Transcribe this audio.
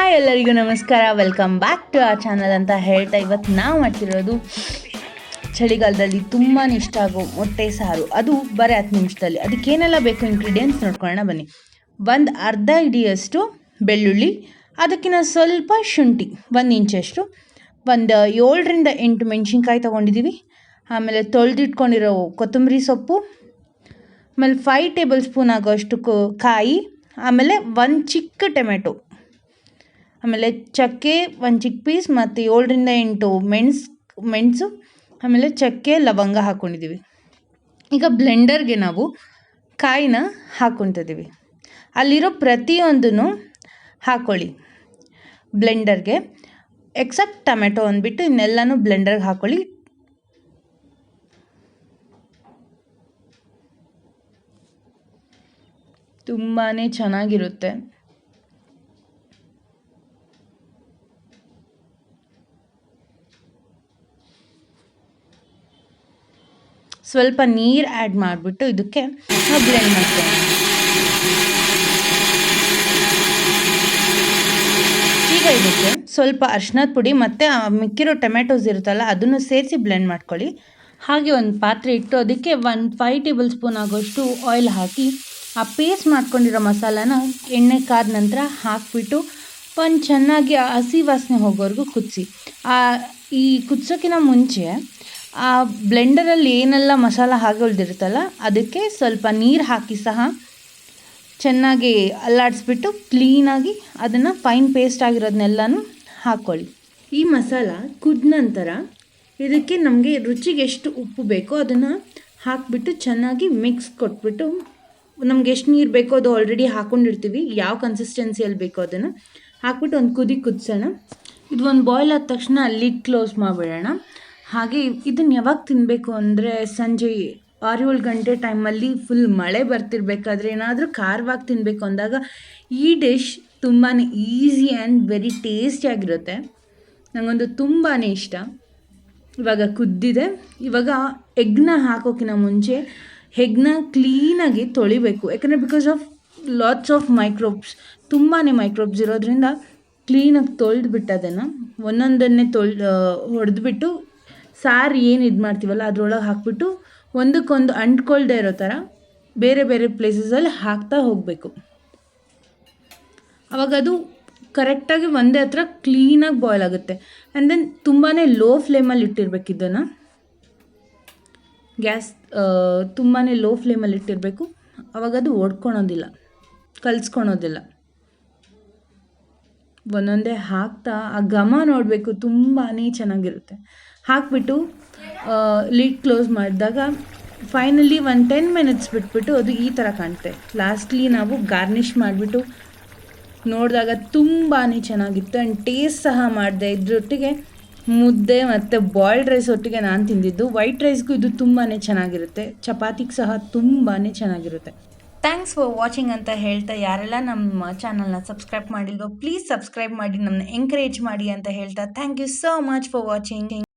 Hi ಎಲ್ಲರಿಗೂ ನಮಸ್ಕಾರ, welcome back to ಆ ಚಾನಲ್ ಅಂತ ಹೇಳ್ತಾ ಇವತ್ತು ನಾವು ಮಾಡ್ತಿರೋದು ಚಳಿಗಾಲದಲ್ಲಿ ತುಂಬಾ ಇಷ್ಟ ಆಗೋ ಮೊಟ್ಟೆ ಸಾರು. ಅದು ಬರೀ 10 ನಿಮಿಷದಲ್ಲಿ. ಅದಕ್ಕೇನೆಲ್ಲ ಬೇಕು ಇಂಗ್ರೀಡಿಯೆಂಟ್ಸ್ ನೋಡ್ಕೊಳ್ಳೋಣ ಬನ್ನಿ. ಒಂದು ಅರ್ಧ ಹಿಡಿಯಷ್ಟು ಬೆಳ್ಳುಳ್ಳಿ, ಅದಕ್ಕಿಂತ ಸ್ವಲ್ಪ ಶುಂಠಿ 1 ಇಂಚಷ್ಟು, ಒಂದು 7ರಿಂದ 8 ಮೆಣಸಿನ್ಕಾಯಿ ತೊಗೊಂಡಿದ್ದೀವಿ. ಆಮೇಲೆ ತೊಳೆದಿಟ್ಕೊಂಡಿರೋ ಕೊತ್ತಂಬರಿ ಸೊಪ್ಪು, ಆಮೇಲೆ 5 ಟೇಬಲ್ ಸ್ಪೂನ್ ಆಗೋಷ್ಟು ಕಾಯಿ, ಆಮೇಲೆ 1 ಚಿಕ್ಕ ಟೊಮೆಟೊ, ಆಮೇಲೆ ಚಕ್ಕೆ 1 ಚಿಕ್ಕ ಪೀಸ್ ಮತ್ತು 7ರಿಂದ 8 ಮೆಣಸು, ಆಮೇಲೆ ಚಕ್ಕೆ ಲವಂಗ ಹಾಕ್ಕೊಂಡಿದ್ದೀವಿ. ಈಗ ಬ್ಲೆಂಡರ್ಗೆ ನಾವು ಕಾಯಿನ ಹಾಕ್ಕೊತಿದ್ದೀವಿ. ಅಲ್ಲಿರೋ ಪ್ರತಿಯೊಂದನ್ನು ಹಾಕ್ಕೊಳ್ಳಿ ಬ್ಲೆಂಡರ್ಗೆ, ಎಕ್ಸೆಪ್ಟ್ ಟೊಮೆಟೊ ಅಂದ್ಬಿಟ್ಟು ಇನ್ನೆಲ್ಲನೂ ಬ್ಲೆಂಡರ್ಗೆ ಹಾಕ್ಕೊಳ್ಳಿ. ತುಂಬಾ ಚೆನ್ನಾಗಿರುತ್ತೆ. ಸ್ವಲ್ಪ ನೀರು ಆ್ಯಡ್ ಮಾಡಿಬಿಟ್ಟು ಇದಕ್ಕೆ ನಾವು ಬ್ಲೆಂಡ್ ಮಾಡ್ತೀವಿ. ಈಗ ಇದಕ್ಕೆ ಸ್ವಲ್ಪ ಅರಿಶಿನದ ಪುಡಿ ಮತ್ತು ಮಿಕ್ಕಿರೋ ಟೊಮೆಟೊಸ್ ಇರುತ್ತಲ್ಲ ಅದನ್ನು ಸೇರಿಸಿ ಬ್ಲೆಂಡ್ ಮಾಡ್ಕೊಳ್ಳಿ. ಹಾಗೆ ಒಂದು ಪಾತ್ರೆ ಇಟ್ಟು ಅದಕ್ಕೆ 5 ಟೇಬಲ್ ಸ್ಪೂನ್ ಆಗೋಷ್ಟು ಆಯಿಲ್ ಹಾಕಿ ಆ ಪೇಸ್ಟ್ ಮಾಡ್ಕೊಂಡಿರೋ ಮಸಾಲಾನ ಎಣ್ಣೆ ಕಾದ ನಂತರ ಹಾಕಿಬಿಟ್ಟು ಒಂದು ಚೆನ್ನಾಗಿ ಹಸಿ ವಾಸನೆ ಹೋಗೋವರೆಗೂ ಕುದಿಸಿ. ಈ ಕುದಿಸೋಕ್ಕಿಂತ ಮುಂಚೆ ಆ ಬ್ಲೆಂಡರಲ್ಲಿ ಏನೆಲ್ಲ ಮಸಾಲ ಹಾಗೆ ಉಳಿದಿರುತ್ತಲ್ಲ ಅದಕ್ಕೆ ಸ್ವಲ್ಪ ನೀರು ಹಾಕಿ ಸಹ ಚೆನ್ನಾಗಿ ಅಲ್ಲಾಡಿಸ್ಬಿಟ್ಟು ಕ್ಲೀನಾಗಿ ಅದನ್ನು ಫೈನ್ ಪೇಸ್ಟ್ ಆಗಿರೋದನ್ನೆಲ್ಲನೂ ಹಾಕ್ಕೊಳ್ಳಿ. ಈ ಮಸಾಲ ಕುದ ನಂತರ ಇದಕ್ಕೆ ನಮಗೆ ರುಚಿಗೆ ಎಷ್ಟು ಉಪ್ಪು ಬೇಕೋ ಅದನ್ನು ಹಾಕಿಬಿಟ್ಟು ಚೆನ್ನಾಗಿ ಮಿಕ್ಸ್ ಕೊಟ್ಬಿಟ್ಟು, ನಮ್ಗೆ ಎಷ್ಟು ನೀರು ಬೇಕೋ ಅದು ಆಲ್ರೆಡಿ ಹಾಕ್ಕೊಂಡಿರ್ತೀವಿ, ಯಾವ ಕನ್ಸಿಸ್ಟೆನ್ಸಿಯಲ್ಲಿ ಬೇಕೋ ಅದನ್ನು ಹಾಕ್ಬಿಟ್ಟು ಒಂದು ಕುದಿಸೋಣ. ಇದು ಒಂದು ಬಾಯ್ಲ್ ಆದ ತಕ್ಷಣ ಲಿಡ್ ಕ್ಲೋಸ್ ಮಾಡಿಬಿಡೋಣ. ಹಾಗೆ ಇದನ್ನು ಯಾವಾಗ ತಿನ್ನಬೇಕು ಅಂದರೆ ಸಂಜೆ 6-7 ಗಂಟೆ ಟೈಮಲ್ಲಿ ಫುಲ್ ಮಳೆ ಬರ್ತಿರ್ಬೇಕಾದ್ರೆ ಏನಾದರೂ ಖಾರವಾಗಿ ತಿನ್ನಬೇಕು ಅಂದಾಗ ಈ ಡಿಶ್ ತುಂಬಾ ಈಸಿ ಆ್ಯಂಡ್ ವೆರಿ ಟೇಸ್ಟಿಯಾಗಿರುತ್ತೆ. ನನಗಂತೂ ತುಂಬಾ ಇಷ್ಟ. ಇವಾಗ ಕುದ್ದಿದೆ. ಇವಾಗ ಎಗ್ನ ಹಾಕೋಕ್ಕಿಂತ ಮುಂಚೆ ಎಗ್ನ ಕ್ಲೀನಾಗಿ ತೊಳಿಬೇಕು. ಯಾಕಂದರೆ because of lots of microbes, ತುಂಬಾ ಮೈಕ್ರೋಬ್ಸ್ ಇರೋದ್ರಿಂದ ಕ್ಲೀನಾಗಿ ತೊಳೆದ್ಬಿಟ್ಟು ಅದನ್ನು ಒಂದೊಂದನ್ನೇ ಹೊಡೆದ್ಬಿಟ್ಟು ಸಾರು ಏನು ಇದು ಮಾಡ್ತೀವಲ್ಲ ಅದರೊಳಗೆ ಹಾಕ್ಬಿಟ್ಟು ಒಂದಕ್ಕೊಂದು ಅಂಟ್ಕೊಳ್ದೇ ಇರೋ ಥರ ಬೇರೆ ಬೇರೆ ಪ್ಲೇಸಸಲ್ಲಿ ಹಾಕ್ತಾ ಹೋಗಬೇಕು. ಆವಾಗ ಅದು ಕರೆಕ್ಟಾಗಿ ಒಂದೇ ಹತ್ರ ಕ್ಲೀನಾಗಿ ಬಾಯ್ಲ್ ಆಗುತ್ತೆ. ಆ್ಯಂಡ್ ದೆನ್ ತುಂಬಾ ಲೋ ಫ್ಲೇಮಲ್ಲಿ ಇಟ್ಟಿರ್ಬೇಕು. ಇದನ್ನು ಗ್ಯಾಸ್ ತುಂಬಾ ಲೋ ಫ್ಲೇಮಲ್ಲಿ ಇಟ್ಟಿರಬೇಕು. ಆವಾಗ ಅದು ಒಡ್ಕೊಳೋದಿಲ್ಲ, ಕಲಿಸ್ಕೊಳೋದಿಲ್ಲ. ಒಂದೊಂದೇ ಹಾಕ್ತಾ ಆ ಘಮ ನೋಡಬೇಕು, ತುಂಬಾ ಚೆನ್ನಾಗಿರುತ್ತೆ. ಹಾಕಿಬಿಟ್ಟು ಲಿಡ್ ಕ್ಲೋಸ್ ಮಾಡಿದಾಗ ಫೈನಲಿ 10 ಮಿನಿಟ್ಸ್ ಬಿಟ್ಬಿಟ್ಟು ಅದು ಈ ಥರ ಕಾಣುತ್ತೆ. ಲಾಸ್ಟ್ಲಿ ನಾವು ಗಾರ್ನಿಷ್ ಮಾಡಿಬಿಟ್ಟು ನೋಡಿದಾಗ ತುಂಬಾ ಚೆನ್ನಾಗಿತ್ತು. ಆ್ಯಂಡ್ ಟೇಸ್ಟ್ ಸಹ ಮಾಡಿದೆ. ಇದರೊಟ್ಟಿಗೆ ಮುದ್ದೆ ಮತ್ತು ಬಾಯ್ಲ್ಡ್ ರೈಸ್ ಒಟ್ಟಿಗೆ ನಾನು ತಿಂದಿದ್ದು. ವೈಟ್ ರೈಸ್ಗೂ ಇದು ತುಂಬಾ ಚೆನ್ನಾಗಿರುತ್ತೆ, ಚಪಾತಿಗೆ ಸಹ ತುಂಬಾ ಚೆನ್ನಾಗಿರುತ್ತೆ. ಥ್ಯಾಂಕ್ಸ್ ಫಾರ್ ವಾಚಿಂಗ್ ಅಂತ ಹೇಳ್ತಾ, ಯಾರೆಲ್ಲ ನಮ್ಮ ಚಾನಲ್ನ ಸಬ್ಸ್ಕ್ರೈಬ್ ಮಾಡಿಲ್ವೋ ಪ್ಲೀಸ್ ಸಬ್ಸ್ಕ್ರೈಬ್ ಮಾಡಿ, ನಮ್ಮನ್ನ ಎಂಕರೇಜ್ ಮಾಡಿ ಅಂತ ಹೇಳ್ತಾ, thank you so much for watching.